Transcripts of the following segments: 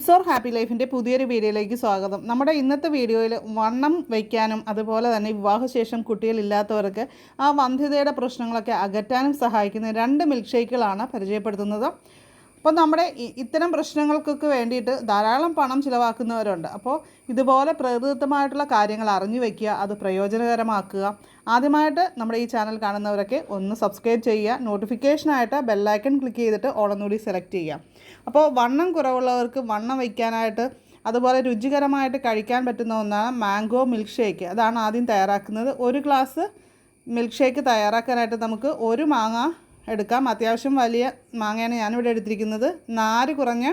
Tips or happy ലൈഫിൻ്റെ പുതിയൊരു വീഡിയോയിലേക്ക് സ്വാഗതം. നമ്മുടെ ഇന്നത്തെ വീഡിയോയിൽ വണ്ണം വയ്ക്കാനും അതുപോലെ തന്നെ വിവാഹശേഷം കുട്ടികളില്ലാത്തവർക്ക് ആ വന്ധ്യതയുടെ പ്രശ്നങ്ങളൊക്കെ അകറ്റാനും സഹായിക്കുന്ന 2 മിൽക്ക് ഷേക്കുകളാണ് പരിചയപ്പെടുത്തുന്നത്. അപ്പോൾ നമ്മുടെ ഇത്തരം പ്രശ്നങ്ങൾക്കൊക്കെ വേണ്ടിയിട്ട് ധാരാളം പണം ചിലവാക്കുന്നവരുണ്ട്. അപ്പോൾ ഇതുപോലെ പ്രകൃതിദത്തമായിട്ടുള്ള കാര്യങ്ങൾ അറിഞ്ഞു വയ്ക്കുക, അത് പ്രയോജനകരമാക്കുക. ആദ്യമായിട്ട് നമ്മുടെ ഈ ചാനൽ കാണുന്നവരൊക്കെ ഒന്ന് സബ്സ്ക്രൈബ് ചെയ്യുക, നോട്ടിഫിക്കേഷനായിട്ട് ബെല്ലൈക്കൺ ക്ലിക്ക് ചെയ്തിട്ട് ഓളൊന്നുകൂടി സെലക്ട് ചെയ്യുക. അപ്പോൾ വണ്ണം കുറവുള്ളവർക്ക് വണ്ണം വയ്ക്കാനായിട്ട് അതുപോലെ രുചികരമായിട്ട് കഴിക്കാൻ പറ്റുന്ന ഒന്നാണ് മാംഗോ മിൽക്ക് ഷേക്ക്. അതാണ് ആദ്യം തയ്യാറാക്കുന്നത്. 1 ഗ്ലാസ് മിൽക്ക് ഷേക്ക് തയ്യാറാക്കാനായിട്ട് നമുക്ക് 1 മാങ്ങ എടുക്കാം. അത്യാവശ്യം വലിയ മാങ്ങയാണ് ഞാനിവിടെ എടുത്തിരിക്കുന്നത്. നാര് കുറഞ്ഞ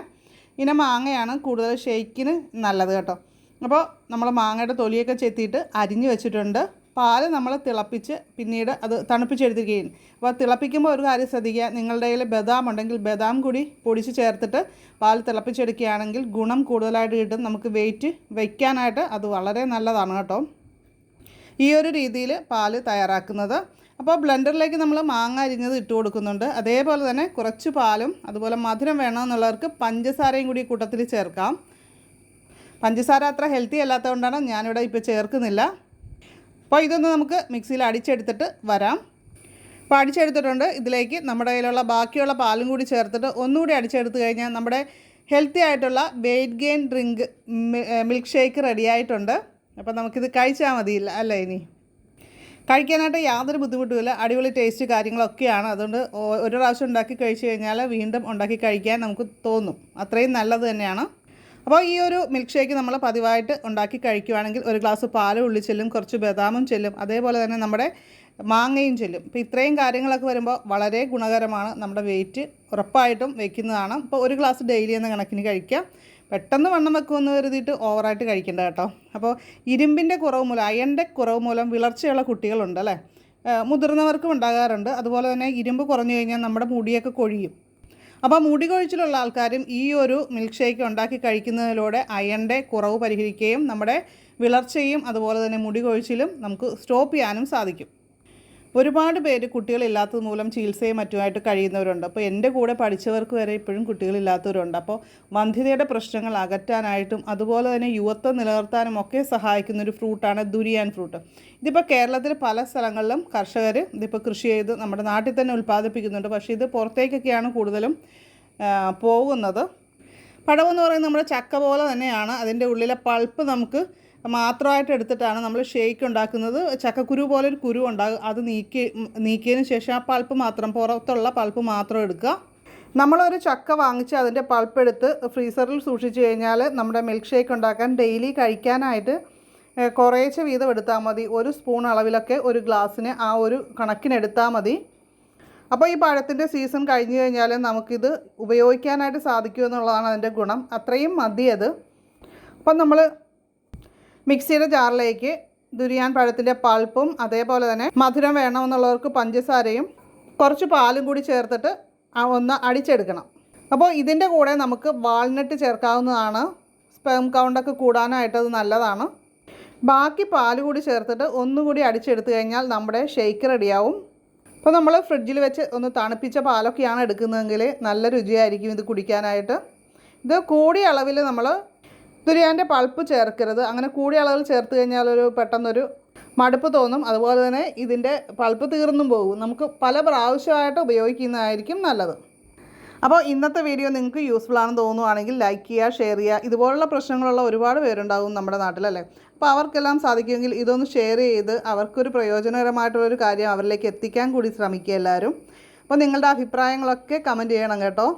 ഇനം മാങ്ങയാണ് കൂടുതൽ ഷേക്കിന് നല്ലത് കേട്ടോ. അപ്പോൾ നമ്മൾ മാങ്ങയുടെ തൊലിയൊക്കെ ചെത്തിയിട്ട് അരിഞ്ഞ് വെച്ചിട്ടുണ്ട്. പാല് നമ്മൾ തിളപ്പിച്ച് പിന്നീട് അത് തണുപ്പിച്ചെടുത്തിരിക്കുകയും. അപ്പോൾ തിളപ്പിക്കുമ്പോൾ ഒരു കാര്യം ശ്രദ്ധിക്കുക, നിങ്ങളുടെ കയ്യിൽ ബദാം ഉണ്ടെങ്കിൽ ബദാം കൂടി പൊടിച്ച് ചേർത്തിട്ട് പാൽ തിളപ്പിച്ചെടുക്കുകയാണെങ്കിൽ ഗുണം കൂടുതലായിട്ട് കിട്ടും. നമുക്ക് വെയിറ്റ് വയ്ക്കാനായിട്ട് അത് വളരെ നല്ലതാണ് കേട്ടോ. ഈ ഒരു രീതിയിൽ പാല് തയ്യാറാക്കുന്നത്. അപ്പോൾ ബ്ലെൻഡറിലേക്ക് നമ്മൾ മാങ്ങ അരിഞ്ഞത് ഇട്ട് കൊടുക്കുന്നുണ്ട്. അതേപോലെ തന്നെ കുറച്ച് പാലും അതുപോലെ മധുരം വേണമെന്നുള്ളവർക്ക് പഞ്ചസാരയും കൂടി കൂട്ടത്തിൽ ചേർക്കാം. പഞ്ചസാര അത്ര ഹെൽത്തി അല്ലാത്തതുകൊണ്ടാണ് ഞാനിവിടെ ഇപ്പോൾ ചേർക്കുന്നില്ല. അപ്പോൾ ഇതൊന്ന് നമുക്ക് മിക്സിയിൽ അടിച്ചെടുത്തിട്ട് വരാം. അപ്പോൾ അടിച്ചെടുത്തിട്ടുണ്ട്. ഇതിലേക്ക് നമ്മുടെ കയ്യിലുള്ള ബാക്കിയുള്ള പാലും കൂടി ചേർത്തിട്ട് ഒന്നുകൂടി അടിച്ചെടുത്ത് കഴിഞ്ഞാൽ നമ്മുടെ ഹെൽത്തി ആയിട്ടുള്ള weight gain drink milk shake ready ആയിട്ടുണ്ട്. അപ്പോൾ നമുക്കിത് കഴിച്ചാൽ മതിയില്ല അല്ലേ? ഇനി കഴിക്കാനായിട്ട് യാതൊരു ബുദ്ധിമുട്ടുമില്ല. അടിപൊളി ടേസ്റ്റ് കാര്യങ്ങളൊക്കെയാണ്. അതുകൊണ്ട് ഒരു പ്രാവശ്യം ഉണ്ടാക്കി കഴിച്ച് കഴിഞ്ഞാൽ വീണ്ടും ഉണ്ടാക്കി കഴിക്കാൻ നമുക്ക് തോന്നും. അത്രയും നല്ലത് തന്നെയാണ്. അപ്പോൾ ഈ ഒരു മിൽക്ക് ഷേക്ക് നമ്മൾ പതിവായിട്ട് ഉണ്ടാക്കി കഴിക്കുകയാണെങ്കിൽ 1 ഗ്ലാസ് പാൽ ഉള്ളിൽ ചെല്ലും, കുറച്ച് ബദാമും ചെല്ലും, അതേപോലെ തന്നെ നമ്മുടെ മാങ്ങയും ചെല്ലും. അപ്പോൾ ഇത്രയും കാര്യങ്ങളൊക്കെ വരുമ്പോൾ വളരെ ഗുണകരമാണ്. നമ്മുടെ വെയിറ്റ് ഉറപ്പായിട്ടും വയ്ക്കുന്നതാണ്. അപ്പോൾ 1 ഗ്ലാസ് ഡെയിലി എന്ന കണക്കിന് കഴിക്കാം. പെട്ടെന്ന് വണ്ണം വെക്കുമെന്ന് കരുതിയിട്ട് ഓവറായിട്ട് കഴിക്കേണ്ട കേട്ടോ. അപ്പോൾ ഇരുമ്പിൻ്റെ കുറവ് മൂലം, അയണിൻ്റെ കുറവ് മൂലം വിളർച്ചയുള്ള കുട്ടികളുണ്ട് അല്ലേ? മുതിർന്നവർക്കും ഉണ്ടാകാറുണ്ട്. അതുപോലെ തന്നെ ഇരുമ്പ് കുറഞ്ഞു കഴിഞ്ഞാൽ നമ്മുടെ മുടിയൊക്കെ കൊഴിയും. അപ്പോൾ മുടി കൊഴിച്ചിലുള്ള ആൾക്കാരും ഈ ഒരു മിൽക്ക് ഷേക്ക് ഉണ്ടാക്കി കഴിക്കുന്നതിലൂടെ അയണിൻ്റെ കുറവ് പരിഹരിക്കുകയും നമ്മുടെ വിളർച്ചയും അതുപോലെ തന്നെ മുടി കൊഴിച്ചിലും നമുക്ക് സ്റ്റോപ്പ് ചെയ്യാനും സാധിക്കും. ഒരുപാട് പേര് കുട്ടികളില്ലാത്തത് മൂലം ചികിത്സയും മറ്റുമായിട്ട് കഴിയുന്നവരുണ്ട്. അപ്പോൾ എൻ്റെ കൂടെ പഠിച്ചവർക്ക് വരെ ഇപ്പോഴും കുട്ടികളില്ലാത്തവരുണ്ട്. അപ്പോൾ വന്ധ്യതയുടെ പ്രശ്നങ്ങൾ അകറ്റാനായിട്ടും അതുപോലെ തന്നെ യുവത്വം നിലനിർത്താനും ഒക്കെ സഹായിക്കുന്നൊരു ഫ്രൂട്ടാണ് ദുരിയാൻ ഫ്രൂട്ട്. ഇതിപ്പോൾ കേരളത്തിൽ പല സ്ഥലങ്ങളിലും കർഷകർ ഇതിപ്പോൾ കൃഷി ചെയ്ത് നമ്മുടെ നാട്ടിൽ തന്നെ ഉൽപ്പാദിപ്പിക്കുന്നുണ്ട്. പക്ഷേ ഇത് പുറത്തേക്കൊക്കെയാണ് കൂടുതലും പോകുന്നത്. പഴമെന്ന് പറയുന്നത് നമ്മുടെ ചക്ക പോലെ തന്നെയാണ്. അതിൻ്റെ ഉള്ളിലെ പൾപ്പ് നമുക്ക് മാത്രമായിട്ട് എടുത്തിട്ടാണ് നമ്മൾ ഷേക്ക് ഉണ്ടാക്കുന്നത്. ചക്കക്കുരു പോലൊരു കുരു ഉണ്ടാകും. അത് നീക്കിയതിന് ശേഷം ആ പൾപ്പ് മാത്രം, പുറത്തുള്ള പൾപ്പ് മാത്രം എടുക്കുക. നമ്മളൊരു ചക്ക വാങ്ങിച്ച് അതിൻ്റെ പൾപ്പ് എടുത്ത് ഫ്രീസറിൽ സൂക്ഷിച്ച് കഴിഞ്ഞാൽ നമ്മുടെ മിൽക്ക് ഷേക്ക് ഉണ്ടാക്കാൻ ഡെയിലി കഴിക്കാനായിട്ട് കുറേശ്ശെ വീതം എടുത്താൽ മതി. 1 സ്പൂൺ അളവിലൊക്കെ 1 ഗ്ലാസ്സിന് ആ ഒരു കണക്കിനെടുത്താൽ മതി. അപ്പോൾ ഈ പഴത്തിൻ്റെ സീസൺ കഴിഞ്ഞ് കഴിഞ്ഞാൽ നമുക്കിത് ഉപയോഗിക്കാനായിട്ട് സാധിക്കുമെന്നുള്ളതാണ് അതിൻ്റെ ഗുണം. അത്രയും മതി അത്. അപ്പം നമ്മൾ മിക്സിയുടെ ജാറിലേക്ക് ദുരിയാൻ പഴത്തിൻ്റെ പൾപ്പും അതേപോലെ തന്നെ മധുരം വേണമെന്നുള്ളവർക്ക് പഞ്ചസാരയും കുറച്ച് പാലും കൂടി ചേർത്തിട്ട് ഒന്ന് അടിച്ചെടുക്കണം. അപ്പോൾ ഇതിൻ്റെ കൂടെ നമുക്ക് വാൾനട്ട് ചേർക്കാവുന്നതാണ്. സ്പെം കൗണ്ടൊക്കെ കൂടാനായിട്ട് അത് നല്ലതാണ്. ബാക്കി പാൽ കൂടി ചേർത്തിട്ട് ഒന്നുകൂടി അടിച്ചെടുത്ത് കഴിഞ്ഞാൽ നമ്മുടെ ഷേക്ക് റെഡിയാവും. അപ്പോൾ നമ്മൾ ഫ്രിഡ്ജിൽ വെച്ച് ഒന്ന് തണുപ്പിച്ച പാലൊക്കെയാണ് എടുക്കുന്നതെങ്കിൽ നല്ല രുചിയായിരിക്കും ഇത് കുടിക്കാനായിട്ട്. ഇത് കൂടിയ അളവിൽ നമ്മൾ ദുരിയാൻ്റെ പൾപ്പ് ചേർക്കരുത്. അങ്ങനെ കൂടിയ അളവിൽ ചേർത്ത് കഴിഞ്ഞാൽ പെട്ടെന്നൊരു മടുപ്പ് തോന്നും. അതുപോലെ തന്നെ ഇതിൻ്റെ പൾപ്പ് തീർന്നും പോകും. നമുക്ക് പല പ്രാവശ്യമായിട്ട് ഉപയോഗിക്കുന്നതായിരിക്കും നല്ലത്. അപ്പോൾ ഇന്നത്തെ വീഡിയോ നിങ്ങൾക്ക് യൂസ്ഫുൾ ആണെന്ന് തോന്നുവാണെങ്കിൽ ലൈക്ക് ചെയ്യുക, ഷെയർ ചെയ്യുക. ഇതുപോലുള്ള പ്രശ്നങ്ങളുള്ള ഒരുപാട് പേരുണ്ടാകും നമ്മുടെ നാട്ടിലല്ലേ? അപ്പോൾ അവർക്കെല്ലാം സാധിക്കുമെങ്കിൽ ഇതൊന്ന് ഷെയർ ചെയ്ത് അവർക്കൊരു പ്രയോജനകരമായിട്ടുള്ളൊരു കാര്യം അവരിലേക്ക് എത്തിക്കാൻ കൂടി ശ്രമിക്കുക എല്ലാവരും. അപ്പോൾ നിങ്ങളുടെ അഭിപ്രായങ്ങളൊക്കെ കമൻറ്റ് ചെയ്യണം കേട്ടോ.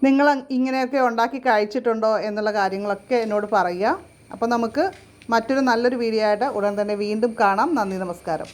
നിങ്ങൾ ഇങ്ങനെയൊക്കെ ഉണ്ടാക്കി കഴിച്ചിട്ടുണ്ടോ എന്നുള്ള കാര്യങ്ങളൊക്കെ എന്നോട് പറയുക. അപ്പോൾ നമുക്ക് മറ്റൊരു നല്ലൊരു വീഡിയോ ആയിട്ട് ഉടൻ തന്നെ വീണ്ടും കാണാം. നന്ദി, നമസ്കാരം.